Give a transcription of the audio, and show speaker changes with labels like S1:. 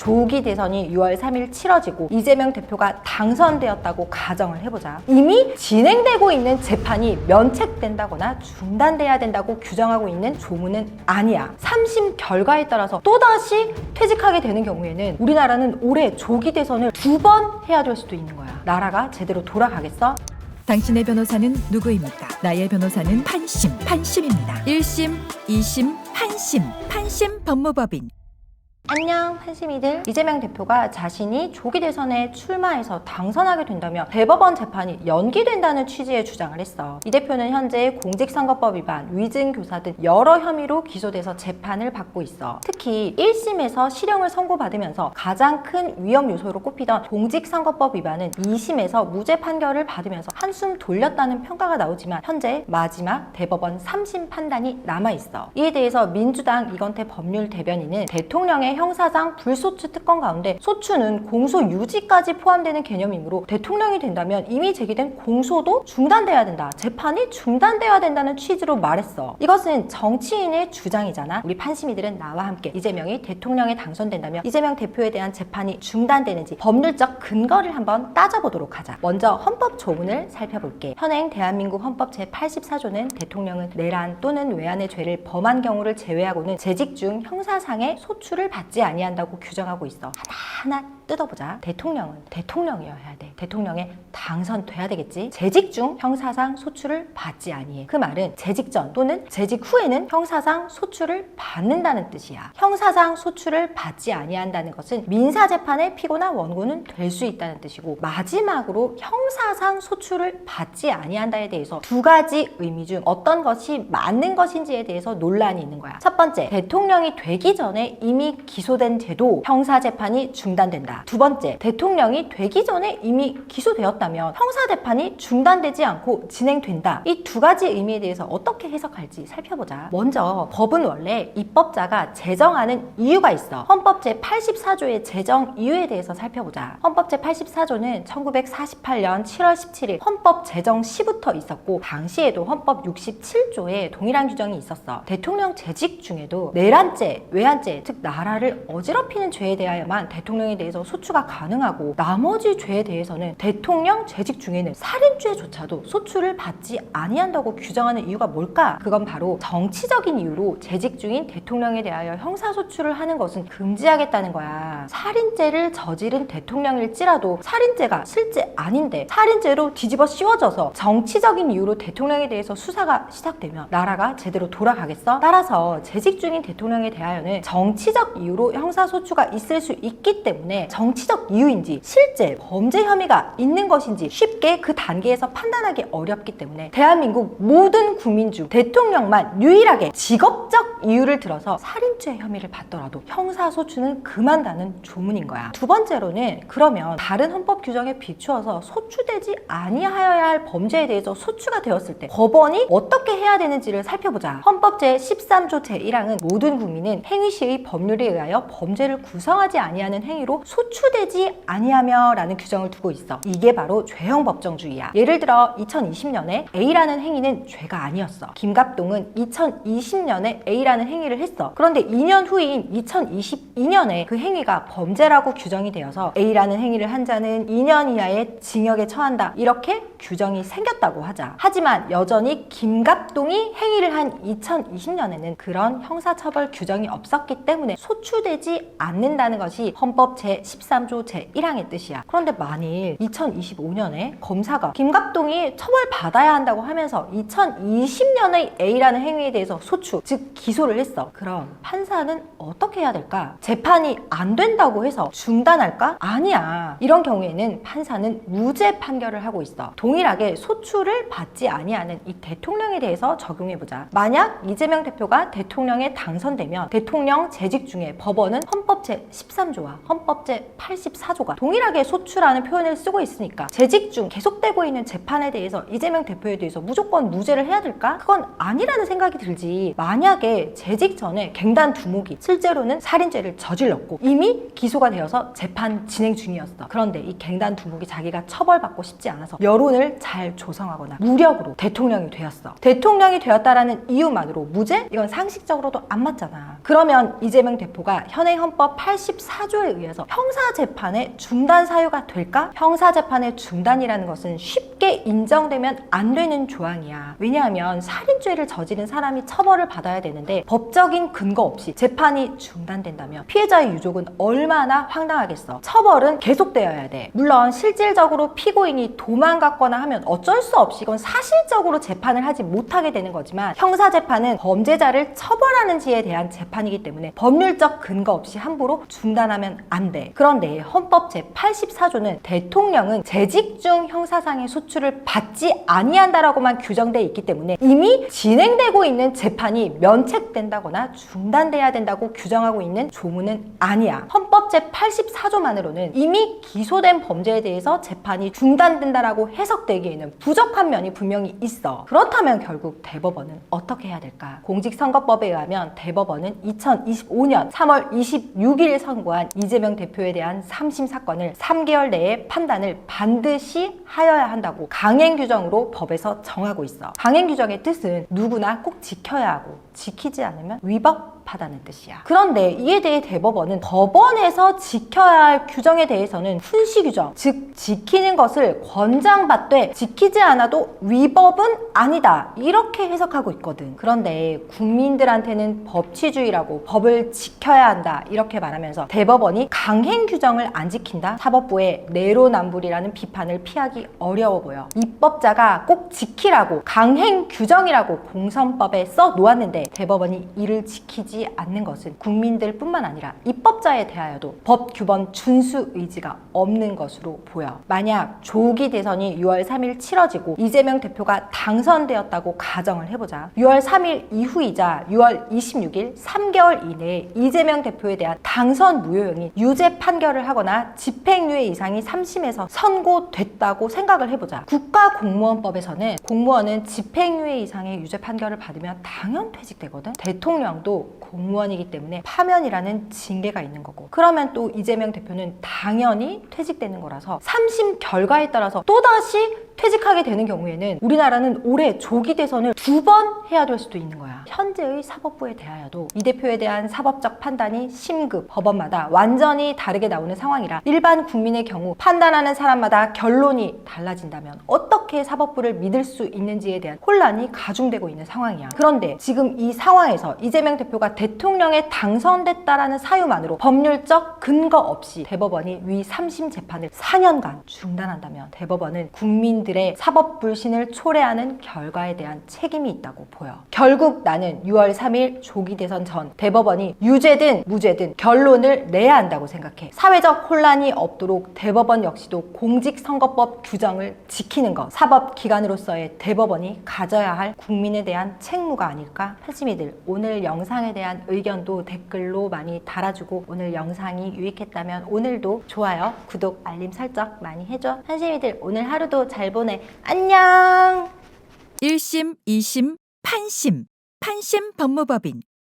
S1: 조기 대선이 6월 3일 치러지고 이재명 대표가 당선되었다고 가정을 해보자. 이미 진행되고 있는 재판이 면책된다거나 중단돼야 된다고 규정하고 있는 조문은 아니야. 3심 결과에 따라서 또다시 퇴직하게 되는 경우에는 우리나라는 올해 조기 대선을 2번 해야 될 수도 있는 거야. 나라가 제대로 돌아가겠어?
S2: 당신의 변호사는 누구입니까? 나의 변호사는 판심입니다. 1심, 2심, 판심 법무법인.
S1: 안녕 판심이들. 이재명 대표가 자신이 조기 대선에 출마해서 당선하게 된다면 대법원 재판이 연기된다는 취지의 주장을 했어. 이 대표는 현재 공직선거법 위반, 위증교사 등 여러 혐의로 기소돼서 재판을 받고 있어. 특히 1심에서 실형을 선고받으면서 가장 큰 위험 요소로 꼽히던 공직선거법 위반은 2심에서 무죄 판결을 받으면서 한숨 돌렸다는 평가가 나오지만 현재 마지막 대법원 3심 판단이 남아있어. 이에 대해서 민주당 이건태 법률 대변인은 대통령의 형사상 불소추 특권 가운데 소추는 공소 유지까지 포함되는 개념이므로 대통령이 된다면 이미 제기된 공소도 중단돼야 된다. 재판이 중단돼야 된다는 취지로 말했어. 이것은 정치인의 주장이잖아. 우리 판심이들은 나와 함께 이재명이 대통령에 당선된다면 이재명 대표에 대한 재판이 중단되는지 법률적 근거를 한번 따져보도록 하자. 먼저 헌법 조문을 살펴볼게. 현행 대한민국 헌법 제84조는 대통령은 내란 또는 외환의 죄를 범한 경우를 제외하고는 재직 중 형사상의 소추를 받지 아니한다고 규정하고 있어. 하나하나 뜯어보자. 대통령은 대통령이어야 돼. 대통령에 당선돼야 되겠지. 재직 중 형사상 소추를 받지 아니해. 그 말은 재직 전 또는 재직 후에는 형사상 소추를 받는다는 뜻이야. 형사상 소추를 받지 아니한다는 것은 민사재판의 피고나 원고는 될 수 있다는 뜻이고, 마지막으로 형사상 소추를 받지 아니한다에 대해서 두 가지 의미 중 어떤 것이 맞는 것인지에 대해서 논란이 있는 거야. 첫 번째, 대통령이 되기 전에 이미 기소된 죄도 형사재판이 중단된다. 두 번째, 대통령이 되기 전에 이미 기소되었다면 형사재판이 중단되지 않고 진행된다. 이 두 가지 의미에 대해서 어떻게 해석할지 살펴보자. 먼저 법은 원래 입법자가 제정하는 이유가 있어. 헌법 제84조의 제정 이유에 대해서 살펴보자. 헌법 제84조는 1948년 7월 17일 헌법 제정 시부터 있었고, 당시에도 헌법 67조에 동일한 규정이 있었어. 대통령 재직 중에도 내란죄, 외환죄, 즉 나라를 어지럽히는 죄에 대하여만 대통령에 대해서 소추가 가능하고, 나머지 죄에 대해서는 대통령 재직 중에는 살인죄조차도 소추를 받지 아니한다고 규정하는 이유가 뭘까? 그건 바로 정치적인 이유로 재직 중인 대통령에 대하여 형사소추를 하는 것은 금지하겠다는 거야. 살인죄를 저지른 대통령일지라도 살인죄가 실제 아닌데 살인죄로 뒤집어 씌워져서 정치적인 이유로 대통령에 대해서 수사가 시작되면 나라가 제대로 돌아가겠어? 따라서 재직 중인 대통령에 대하여는 정치적 이유로 형사소추가 있을 수 있기 때문에 정치적 이유인지 실제 범죄 혐의가 있는 것인지 쉽게 그 단계에서 판단하기 어렵기 때문에 대한민국 모든 국민 중 대통령만 유일하게 직업적 이유를 들어서 살인죄 혐의를 받더라도 형사소추는 금한다는 조문인 거야. 두 번째로는 그러면 다른 헌법 규정에 비추어서 소추되지 아니하여야 할 범죄에 대해서 소추가 되었을 때 법원이 어떻게 해야 되는지를 살펴보자. 헌법 제13조 제1항은 모든 국민은 행위 시의 법률에 의하여 범죄를 구성하지 아니하는 행위로 소추되지 아니하며 라는 규정을 두고 있어. 이게 바로 죄형 법정주의야. 예를 들어 2020년에 A라는 행위는 죄가 아니었어. 김갑동은 2020년에 A라는 행위를 했어. 그런데 2년 후인 2022년에 그 행위가 범죄라고 규정이 되어서 A라는 행위를 한 자는 2년 이하의 징역에 처한다. 이렇게 규정이 생겼다고 하자. 하지만 여전히 김갑동이 행위를 한 2020년에는 그런 형사처벌 규정이 없었기 때문에 소추되지 않는다는 것이 헌법 제13조 제1항의 뜻이야. 그런데 만일 2025년에 검사가 김갑동이 처벌받아야 한다고 하면서 2020년의 A라는 행위에 대해서 소추, 즉 기소를 했어. 그럼 판사는 어떻게 해야 될까? 재판이 안 된다고 해서 중단할까? 아니야. 이런 경우에는 판사는 무죄 판결을 하고 있어. 동일하게 소추를 받지 아니하는 이 대통령에 대해서 적용해보자. 만약 이재명 대표가 대통령에 당선되면 대통령 재직 중에 법원은 헌법 제13조와 헌법 제84조가 동일하게 소추라는 표현을 쓰고 있으니까 재직 중 계속되고 있는 재판에 대해서 이재명 대표에 대해서 무조건 무죄를 해야 될까? 그건 아니라는 생각이 들지. 만약에 재직 전에 갱단 두목이 실제로는 살인죄를 저질렀고 이미 기소가 되어서 재판 진행 중이었어. 그런데 이 갱단 두목이 자기가 처벌받고 싶지 않아서 여론을 잘 조성하거나 무력으로 대통령이 되었어. 대통령이 되었다라는 이유만으로 무죄? 이건 상식적으로도 안 맞잖아. 그러면 이재명 대표가 현행 헌법 84조에 의해서 형사재판의 중단 사유가 될까? 형사재판의 중단이라는 것은 쉽게 인정되면 안 되는 조항이야. 왜냐하면 살인죄를 저지른 사람이 처벌을 받아야 되는데 법적인 근거 없이 재판이 중단된다면 피해자의 유족은 얼마나 황당하겠어. 처벌은 계속되어야 돼. 물론 실질적으로 피고인이 도망갔거나 하면 어쩔 수 없이 이건 사실적으로 재판을 하지 못하게 되는 거지만 형사재판은 범죄자를 처벌하는지에 대한 재판이기 때문에 법률적 근거 없이 함부로 중단하면 안 돼. 그런데 헌법 제84조는 대통령은 재직 중 형사상의 소출을 받지 아니한다라고만 규정돼 있기 때문에 이미 진행되고 있는 재판이 면책된다거나 중단돼야 된다고 규정하고 있는 조문은 아니야. 헌법 제84조만으로는 이미 기소된 범죄에 대해서 재판이 중단된다라고 해석되기에는 부족한 면이 분명히 있어. 그렇다면 결국 대법원은 어떻게 해야 될까? 공직선거법에 의하면 대법원은 2025년 3월 26일 선고한 이재명 대표에 대한 3심 사건을 3개월 내에 판단을 반드시 하여야 한다고 강행 규정으로 법에서 정하고 있어. 강행 규정의 뜻은 누구나 꼭 지켜야 하고 지키지 않으면 위법하다는 뜻이야. 그런데 이에 대해 대법원은 법원에서 지켜야 할 규정에 대해서는 훈시 규정, 즉 지키는 것을 권장받되 지키지 않아도 위법은 아니다, 이렇게 해석하고 있거든. 그런데 국민들한테는 법치주의라고 법을 지켜야 한다 이렇게 말하면서 대법원이 강행 규정을 안 지킨다? 사법부의 내로남불이라는 비판을 피하기 어려워 보여. 입법자가 꼭 지키라고 강행 규정이라고 공선법에 써 놓았는데 대법원이 이를 지키지 않는 것은 국민들 뿐만 아니라 입법자에 대하여도 법 규범 준수 의지가 없는 것으로 보여. 만약 조기 대선이 6월 3일 치러지고 이재명 대표가 당선되었다고 가정을 해보자. 6월 3일 이후이자 6월 26일 3개월 이내에 이재명 대표에 대한 당선 무효형이 유죄 판결을 하거나 집행유예 이상이 3심에서 선고됐다고 생각을 해보자. 국가공무원법에서는 공무원은 집행유예 이상의 유죄 판결을 받으면 당연 퇴직되거든. 대통령도 공무원이기 때문에 파면이라는 징계가 있는 거고, 그러면 또 이재명 대표는 당연히 퇴직되는 거라서 3심 결과에 따라서 또다시 퇴직하게 되는 경우에는 우리나라는 올해 조기 대선을 2번 해야 될 수도 있는 거야. 현재의 사법부에 대하여도 이 대표에 대한 사법적 판단이 심급 법원마다 완전히 다르게 나오는 상황이라 일반 국민의 경우 판단하는 사람마다 결론이 달라진다면 어떻게 사법부를 믿을 수 있는지에 대한 혼란이 가중되고 있는 상황이야. 그런데 지금 이 상황에서 이재명 대표가 대통령에 당선됐다라는 사유만으로 법률적 근거 없이 대법원이 위 3심 재판을 4년간 중단한다면 대법원은 국민들의 사법 불신을 초래하는 결과에 대한 책임이 있다고 보여. 결국 나는 6월 3일 조기 대선 전 대법원이 유죄든 무죄든 결론을 내야 한다고 생각해. 사회적 혼란이 없도록 대법원 역시도 공직선거법 규정을 지키는 것, 사법기관으로서의 대법원이 가져야 할 국민에 대한 책무가 아닐까? 한심이들, 오늘 영상에 대한 의견도 댓글로 많이 달아주고 오늘 영상이 유익했다면 오늘도 좋아요, 구독, 알림 설정 많이 해줘. 한심이들, 오늘 하루도 잘 보내. 안녕!
S2: 1심, 2심, 판심, 판심 법무법인